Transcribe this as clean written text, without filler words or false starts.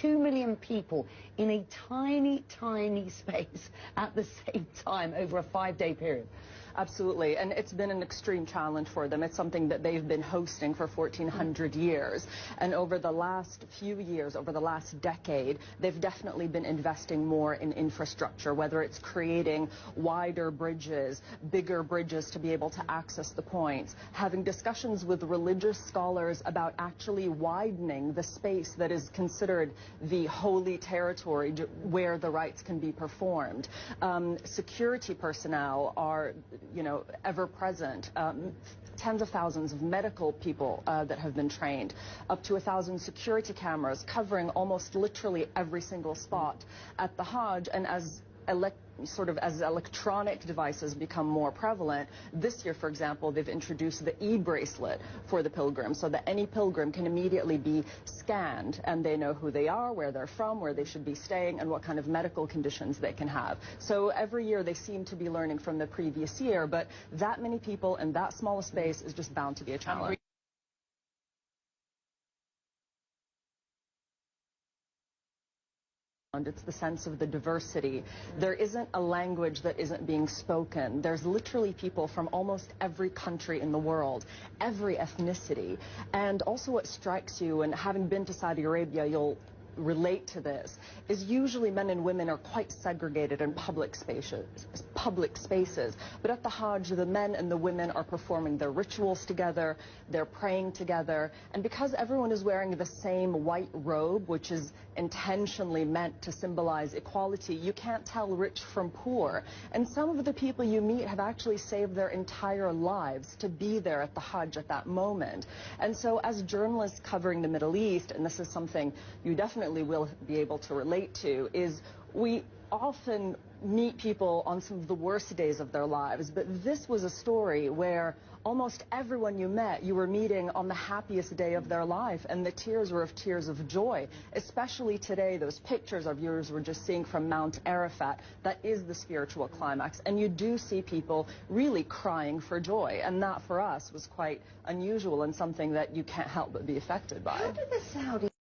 2 million people in a tiny, tiny space at the same time over a 5-day period. Absolutely, and it's been an extreme challenge for them. It's something that they've been hosting for 1,400 years. And over the last few years, over the last decade, they've definitely been investing more in infrastructure, whether it's creating wider bridges, bigger bridges to be able to access the points, having discussions with religious scholars about actually widening the space that is considered the holy territory where the rites can be performed. Security personnel are, ever present. Tens of thousands of medical people that have been trained, up to 1,000 security cameras covering almost literally every single spot at the Hajj. And as electronic devices become more prevalent, this year, for example, they've introduced the e-bracelet for the pilgrim, so that any pilgrim can immediately be scanned and they know who they are, where they're from, where they should be staying, and what kind of medical conditions they can have. So every year they seem to be learning from the previous year, but that many people in that small a space is just bound to be a challenge. It's the sense of the diversity. There isn't a language that isn't being spoken. There's literally people from almost every country in the world, every ethnicity. And also what strikes you, and having been to Saudi Arabia, you'll relate to this, is usually men and women are quite segregated in public spaces. But at the Hajj, the men and the women are performing their rituals together, they're praying together, and because everyone is wearing the same white robe, which is intentionally meant to symbolize equality, you can't tell rich from poor. And some of the people you meet have actually saved their entire lives to be there at the Hajj at that moment. And so as journalists covering the Middle East, and this is something you definitely will be able to relate to, is we often meet people on some of the worst days of their lives, but this was a story where almost everyone you met, you were meeting on the happiest day of their life, and the tears were of tears of joy, especially today. Those pictures our viewers were just seeing from Mount Arafat, that is the spiritual climax, and you do see people really crying for joy, and that for us was quite unusual and something that you can't help but be affected by. How do the Saudi